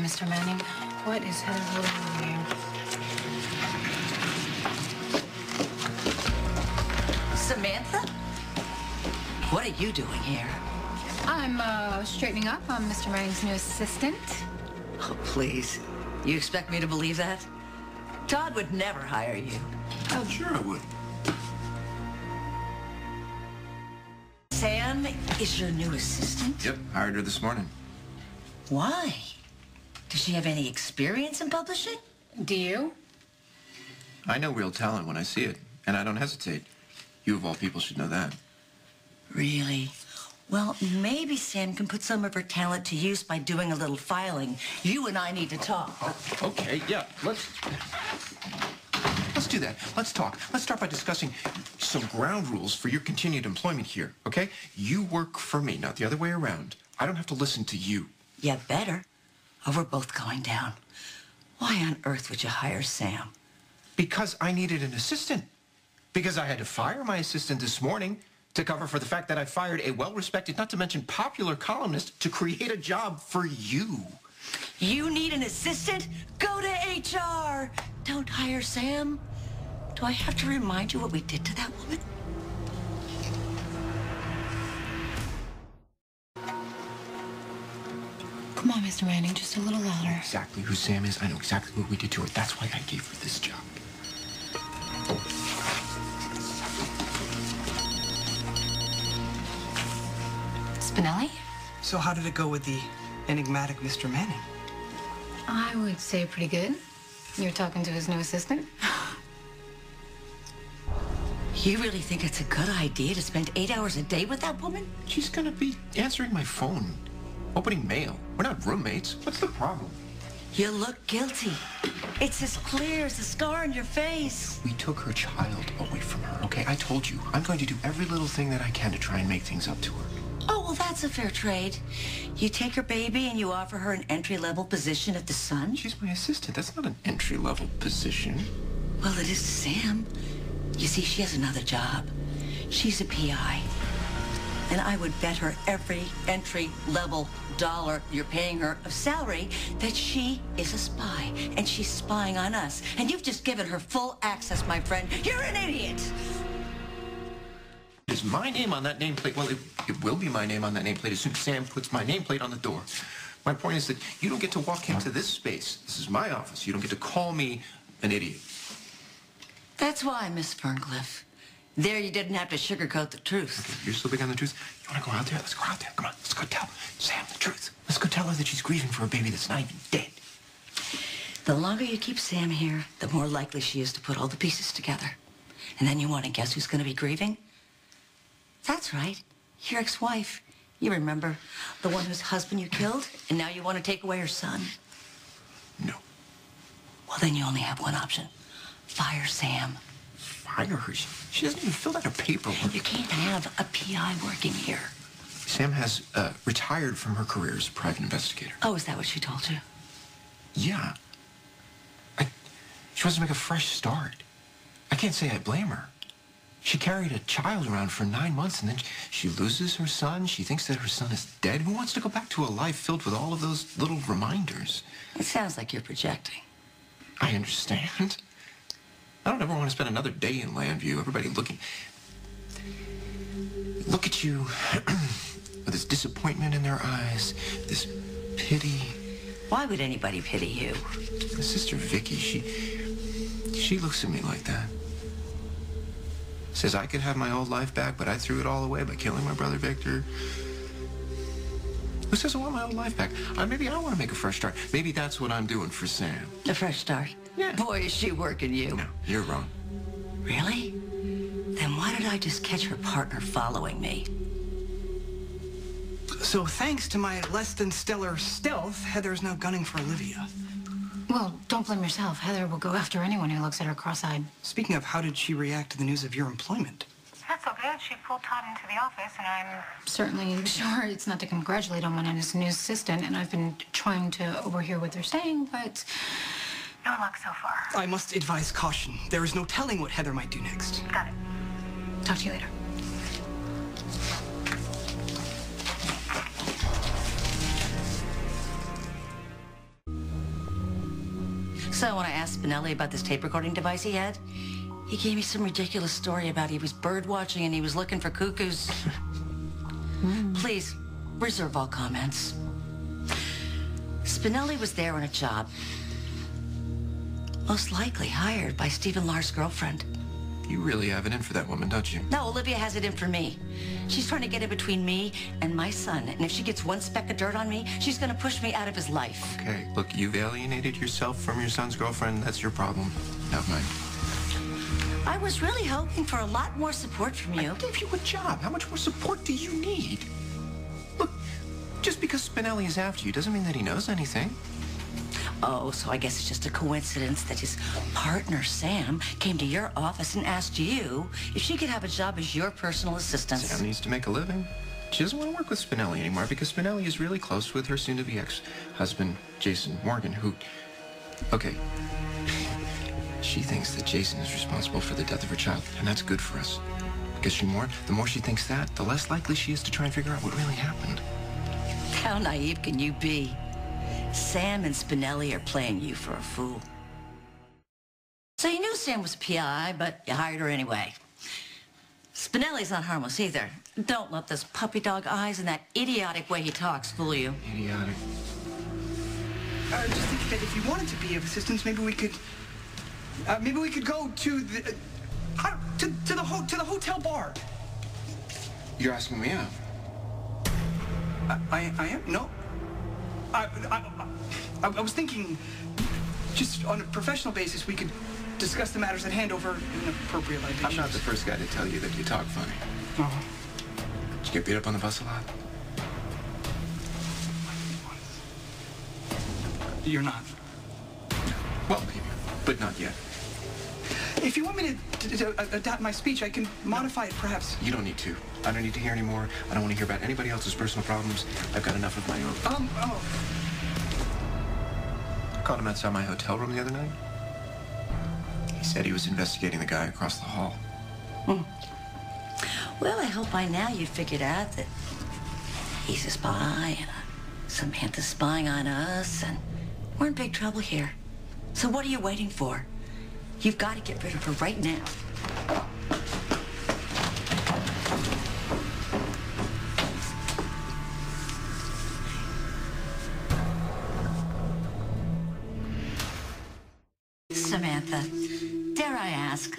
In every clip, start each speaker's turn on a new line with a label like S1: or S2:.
S1: Mr. Manning. What is Heather doing here?
S2: Samantha? What are you doing here?
S1: I'm straightening up. I'm Mr. Manning's new assistant.
S2: Oh, please. You expect me to believe that? Todd would never hire you.
S3: Oh, sure I would.
S2: Sam is your new assistant?
S3: Yep, hired her this morning.
S2: Why? Does she have any experience in publishing?
S1: Do you?
S3: I know real talent when I see it, and I don't hesitate. You, of all people, should know that.
S2: Really? Well, maybe Sam can put some of her talent to use by doing a little filing. You and I need to talk.
S3: Okay, yeah, let's do that. Let's talk. Let's start by discussing some ground rules for your continued employment here, okay? You work for me, not the other way around. I don't have to listen to you.
S2: Yeah, better. Oh, we're both going down. Why on earth would you hire Sam?
S3: Because I needed an assistant. Because I had to fire my assistant this morning to cover for the fact that I fired a well-respected, not to mention popular columnist to create a job for you.
S2: You need an assistant? Go to HR. Don't hire Sam. Do I have to remind you what we did to that woman?
S1: Come on, Mr. Manning, just a little louder.
S3: Exactly who Sam is. I know exactly what we did to her. That's why I gave her this job.
S1: Spinelli?
S4: So how did it go with the enigmatic Mr. Manning?
S1: I would say pretty good. You're talking to his new assistant?
S2: You really think it's a good idea to spend 8 hours a day with that woman?
S3: She's gonna be answering my phone, opening mail. We're not roommates. What's the problem?
S2: You look guilty. It's as clear as the scar on your face.
S3: We took her child away from her, okay? I told you, I'm going to do every little thing that I can to try and make things up to her.
S2: Oh, well, that's a fair trade. You take her baby and you offer her an entry-level position at the Sun?
S3: She's my assistant. That's not an entry-level position.
S2: Well, it is to Sam. You see, she has another job. She's a PI. And I would bet her every entry-level dollar you're paying her of salary that she is a spy, and she's spying on us. And you've just given her full access, my friend. You're an idiot!
S3: Is my name on that nameplate? Well, it will be my name on that nameplate as soon as Sam puts my nameplate on the door. My point is that you don't get to walk into this space. This is my office. You don't get to call me an idiot.
S2: That's why, Miss Ferncliff. There you didn't have to sugarcoat the truth.
S3: Okay, you're so big on the truth. You want to go out there? Let's go out there. Come on, let's go tell Sam the truth. Let's go tell her that she's grieving for a baby that's not even dead.
S2: The longer you keep Sam here, the more likely she is to put all the pieces together. And then you want to guess who's going to be grieving? That's right, your ex-wife. You remember, the one whose husband you killed, and now you want to take away her son?
S3: No.
S2: Well, then you only have one option. Fire Sam.
S3: Fire her? She doesn't even fill out her paperwork.
S2: You can't have a PI working here.
S3: Sam has retired from her career as a private investigator.
S2: Oh, is that what she told you?
S3: Yeah. She wants to make a fresh start. I can't say I blame her. She carried a child around for 9 months, and then she loses her son. She thinks that her son is dead. Who wants to go back to a life filled with all of those little reminders?
S2: It sounds like you're projecting.
S3: I understand. I don't ever want to spend another day in Landview. Everybody looking. Look at you with this disappointment in their eyes, this pity.
S2: Why would anybody pity you?
S3: My sister Vicky, she looks at me like that. Says I could have my old life back, but I threw it all away by killing my brother Victor. Who says I want my old life back? Maybe I want to make a fresh start. Maybe that's what I'm doing for Sam.
S2: A fresh start?
S3: Yeah.
S2: Boy, is she working you.
S3: No, you're wrong.
S2: Really? Then why did I just catch her partner following me?
S4: So thanks to my less than stellar stealth, Heather's now gunning for Olivia.
S1: Well, don't blame yourself. Heather will go after anyone who looks at her cross-eyed.
S4: Speaking of, how did she react to the news of your employment?
S1: Not so good. She pulled Todd into the office, and I'm certainly sure it's not to congratulate him on his new assistant, and I've been trying to overhear what they're saying, but no luck so far.
S4: I must advise caution. There is no telling what Heather might do next.
S1: Got it. Talk to you later.
S2: So when I asked Spinelli about this tape recording device he had, he gave me some ridiculous story about he was bird watching and he was looking for cuckoos. Please, reserve all comments. Spinelli was there on a job, most likely hired by Stephen Lars's girlfriend.
S3: You really have it in for that woman, don't you?
S2: No, Olivia has it in for me. She's trying to get in between me and my son, and if she gets one speck of dirt on me, she's gonna push me out of his life.
S3: Okay, look, you've alienated yourself from your son's girlfriend. That's your problem, not mine.
S2: I was really hoping for a lot more support from you.
S3: I gave you a job. How much more support do you need? Look, just because Spinelli is after you doesn't mean that he knows anything.
S2: Oh, so I guess it's just a coincidence that his partner, Sam, came to your office and asked you if she could have a job as your personal assistant.
S3: Sam needs to make a living. She doesn't want to work with Spinelli anymore because Spinelli is really close with her soon-to-be ex-husband, Jason Morgan, who... Okay. She thinks that Jason is responsible for the death of her child, and that's good for us. Because the more she thinks that, the less likely she is to try and figure out what really happened.
S2: How naive can you be? Sam and Spinelli are playing you for a fool. So you knew Sam was a PI, but you hired her anyway. Spinelli's not harmless either. Don't let those puppy dog eyes and that idiotic way he talks fool you.
S3: Idiotic.
S4: Just think that if you wanted to be of assistance, maybe we could go to the to the hotel bar.
S3: You're asking me out?
S4: I am? No. I was thinking, just on a professional basis, we could discuss the matters at hand over an appropriate libation.
S3: I'm not the first guy to tell you that you talk funny.
S4: Oh.
S3: Did you get beat up on the bus a lot?
S4: You're not.
S3: Well, maybe, but not yet.
S4: If you want me to adapt my speech, I can modify it, perhaps.
S3: You don't need to. I don't need to hear anymore. I don't want to hear about anybody else's personal problems. I've got enough of my own. I called him outside my hotel room the other night. He said he was investigating the guy across the hall.
S2: Well, I hope by now you've figured out that he's a spy and Samantha's spying on us, and we're in big trouble here. So what are you waiting for? You've got to get rid of her right now. Samantha, dare I ask,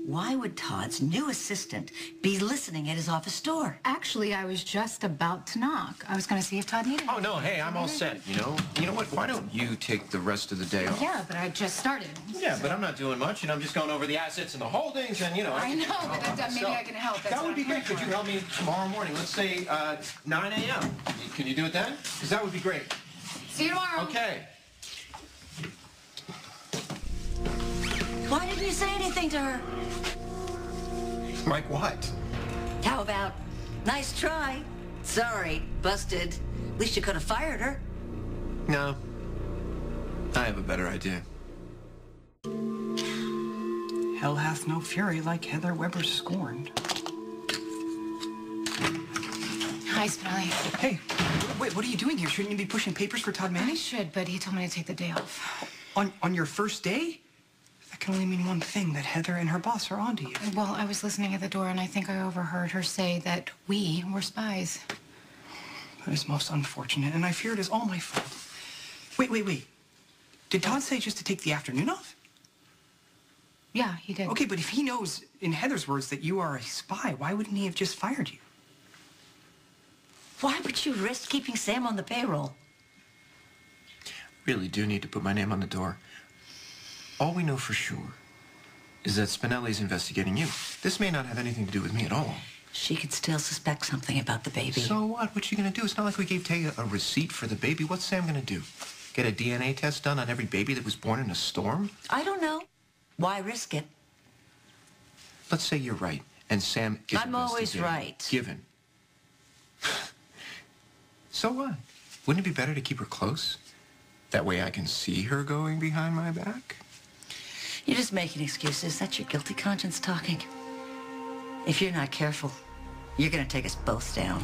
S2: why would Todd's new assistant be listening at his office door?
S1: Actually, I was just about to knock. I was going to see if Todd needed
S3: Oh, no, hey, I'm all set, you know? You know what? Why don't you take the rest of the day off?
S1: Yeah, but I just started.
S3: Yeah, but I'm not doing much, and I'm just going over the assets and the holdings, and, you know...
S1: I know, but maybe I can help.
S3: That would be great. Could you help me tomorrow morning? Let's say 9 a.m. Can you do it then? Because that would be great.
S1: See you tomorrow.
S3: Okay.
S2: Why didn't you say anything to her?
S3: Like what?
S2: How about, nice try, sorry, busted. At least you could have fired her.
S3: No. I have a better idea.
S4: Hell hath no fury like Heather Weber scorned.
S1: Hi, Spinelli.
S4: Hey, wait, what are you doing here? Shouldn't you be pushing papers for Todd Manning?
S1: I should, but he told me to take the day off.
S4: On your first day? That can only mean one thing, that Heather and her boss are onto you.
S1: Well, I was listening at the door, and I think I overheard her say that we were spies.
S4: That is most unfortunate, and I fear it is all my fault. Wait. Did Todd say just to take the afternoon off?
S1: Yeah, he did.
S4: Okay, but if he knows, in Heather's words, that you are a spy, why wouldn't he have just fired you?
S2: Why would you risk keeping Sam on the payroll?
S3: Really do need to put my name on the door. All we know for sure is that Spinelli's investigating you. This may not have anything to do with me at all.
S2: She could still suspect something about the baby.
S3: So what? What's she gonna do? It's not like we gave Taya a receipt for the baby. What's Sam gonna do? Get a DNA test done on every baby that was born in a storm?
S2: I don't know. Why risk it?
S3: Let's say you're right, and Sam is
S2: I'm always right.
S3: Given. So what? Wouldn't it be better to keep her close? That way I can see her going behind my back?
S2: You're just making excuses. That's your guilty conscience talking. If you're not careful, you're gonna take us both down.